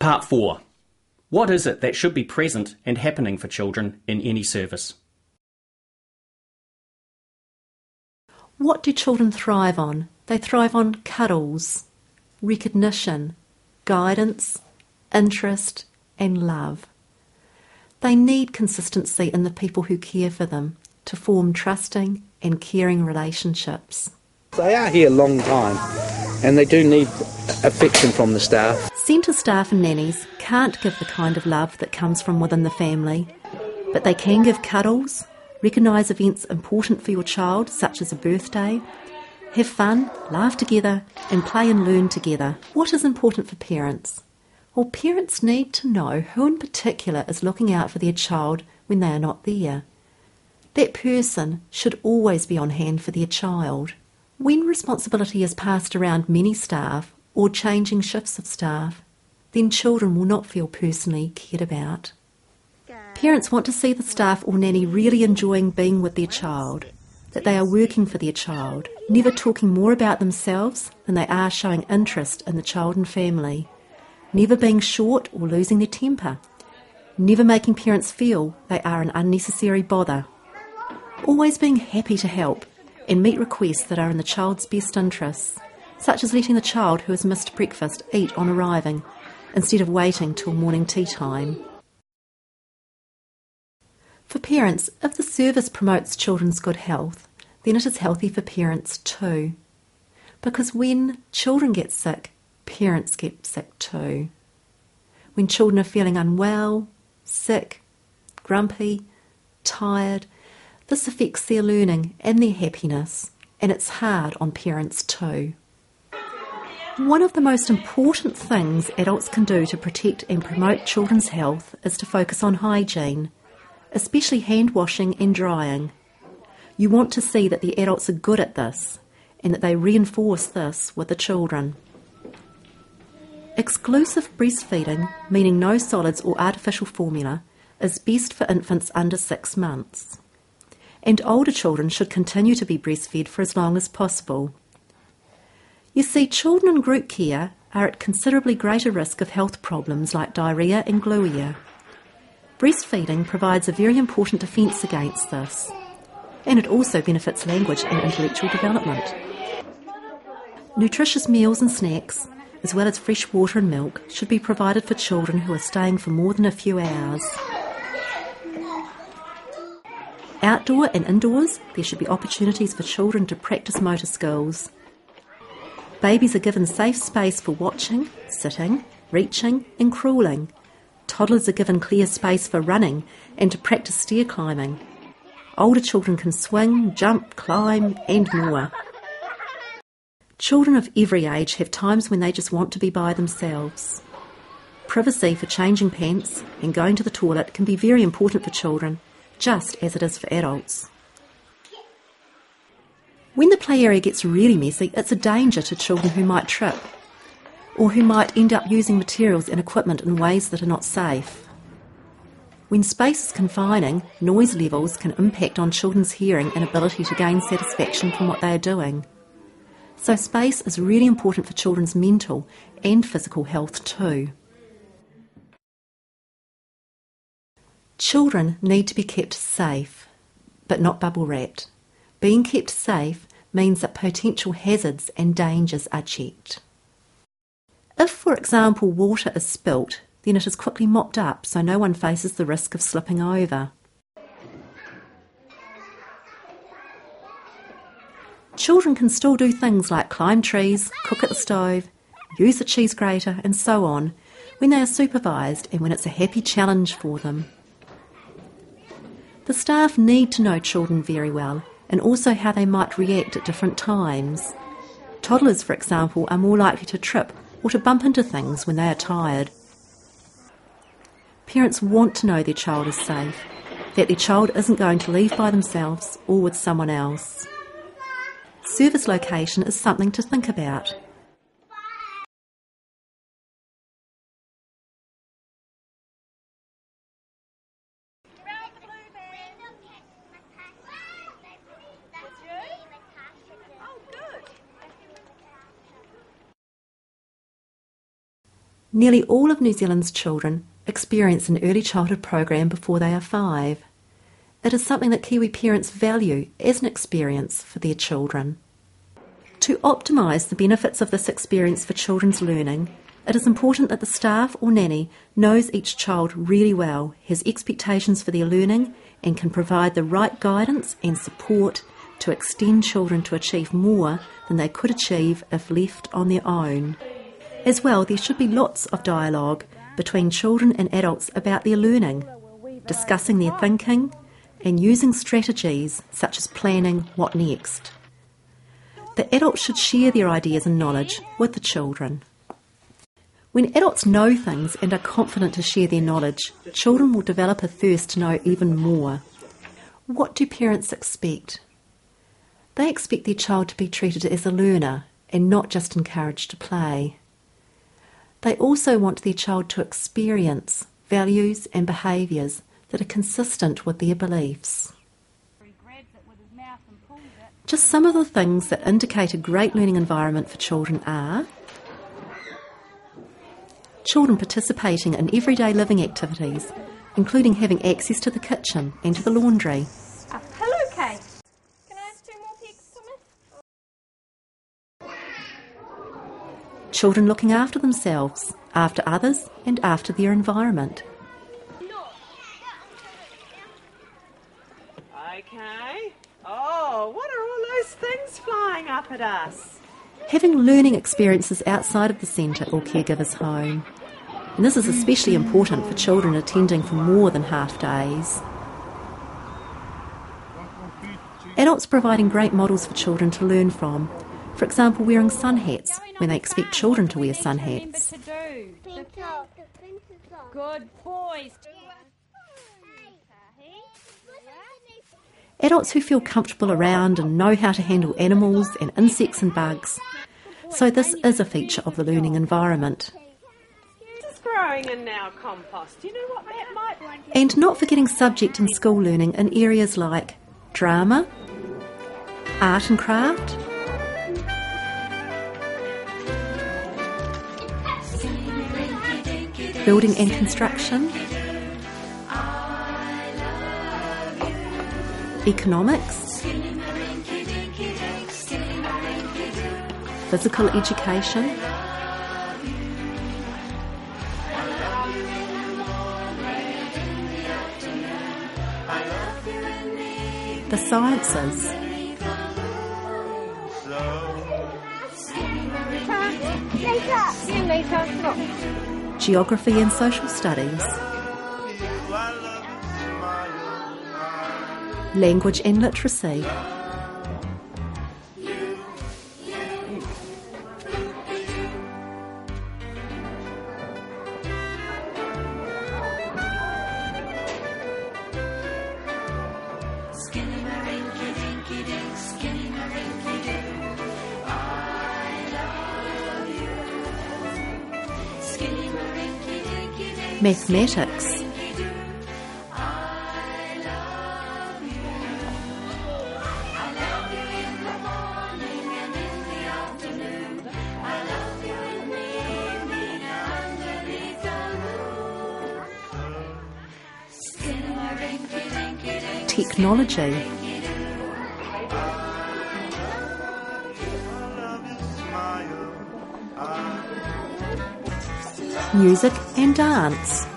Part 4. What is it that should be present and happening for children in any service? What do children thrive on? They thrive on cuddles, recognition, guidance, interest, and love. They need consistency in the people who care for them to form trusting and caring relationships. They are here a long time and they do need affection from the staff. Centre staff and nannies can't give the kind of love that comes from within the family, but they can give cuddles, recognise events important for your child, such as a birthday, have fun, laugh together, and play and learn together. What is important for parents? Well, parents need to know who in particular is looking out for their child when they are not there. That person should always be on hand for their child. When responsibility is passed around many staff or changing shifts of staff, then children will not feel personally cared about. Parents want to see the staff or nanny really enjoying being with their child, that they are working for their child, never talking more about themselves than they are showing interest in the child and family, never being short or losing their temper, never making parents feel they are an unnecessary bother, always being happy to help and meet requests that are in the child's best interests, such as letting the child who has missed breakfast eat on arriving, instead of waiting till morning tea time. For parents, if the service promotes children's good health, then it is healthy for parents too. Because when children get sick, parents get sick too. When children are feeling unwell, sick, grumpy, tired, this affects their learning and their happiness, and it's hard on parents too. One of the most important things adults can do to protect and promote children's health is to focus on hygiene, especially hand washing and drying. You want to see that the adults are good at this and that they reinforce this with the children. Exclusive breastfeeding, meaning no solids or artificial formula, is best for infants under 6 months. And older children should continue to be breastfed for as long as possible. You see, children in group care are at considerably greater risk of health problems like diarrhoea and gluea. Breastfeeding provides a very important defence against this, and it also benefits language and intellectual development. Nutritious meals and snacks, as well as fresh water and milk, should be provided for children who are staying for more than a few hours. Outdoor and indoors, there should be opportunities for children to practice motor skills. Babies are given safe space for watching, sitting, reaching and crawling. Toddlers are given clear space for running and to practice stair climbing. Older children can swing, jump, climb and more. Children of every age have times when they just want to be by themselves. Privacy for changing pants and going to the toilet can be very important for children, just as it is for adults. When the play area gets really messy, it's a danger to children who might trip or who might end up using materials and equipment in ways that are not safe. When space is confining, noise levels can impact on children's hearing and ability to gain satisfaction from what they are doing. So space is really important for children's mental and physical health too. Children need to be kept safe, but not bubble-wrapped. Being kept safe means that potential hazards and dangers are checked. If, for example, water is spilt, then it is quickly mopped up so no one faces the risk of slipping over. Children can still do things like climb trees, cook at the stove, use a cheese grater and so on when they are supervised and when it's a happy challenge for them. The staff need to know children very well and also how they might react at different times. Toddlers, for example, are more likely to trip or to bump into things when they are tired. Parents want to know their child is safe, that their child isn't going to leave by themselves or with someone else. Service location is something to think about. Nearly all of New Zealand's children experience an early childhood program before they are 5. It is something that Kiwi parents value as an experience for their children. To optimise the benefits of this experience for children's learning, it is important that the staff or nanny knows each child really well, has expectations for their learning, and can provide the right guidance and support to extend children to achieve more than they could achieve if left on their own. As well, there should be lots of dialogue between children and adults about their learning, discussing their thinking, and using strategies such as planning what next. The adults should share their ideas and knowledge with the children. When adults know things and are confident to share their knowledge, children will develop a thirst to know even more. What do parents expect? They expect their child to be treated as a learner and not just encouraged to play. They also want their child to experience values and behaviours that are consistent with their beliefs. Just some of the things that indicate a great learning environment for children are children participating in everyday living activities, including having access to the kitchen and to the laundry. A pillowcase. Can I have 2 more pegs, Thomas? Children looking after themselves, after others and after their environment. Okay. Oh, what are all those things flying up at us? Having learning experiences outside of the centre or caregiver's home. And this is especially important for children attending for more than half days. Adults providing great models for children to learn from. For example, wearing sun hats when they expect children to wear sun hats. Good boys. Adults who feel comfortable around and know how to handle animals and insects and bugs. So this is a feature of the learning environment. It's growing in our compost. Do you know what that might be? And not forgetting subject and school learning in areas like drama, art and craft, building and construction, economics, physical education, the sciences, geography and social studies, language and literacy, mathematics, technology, music and dance.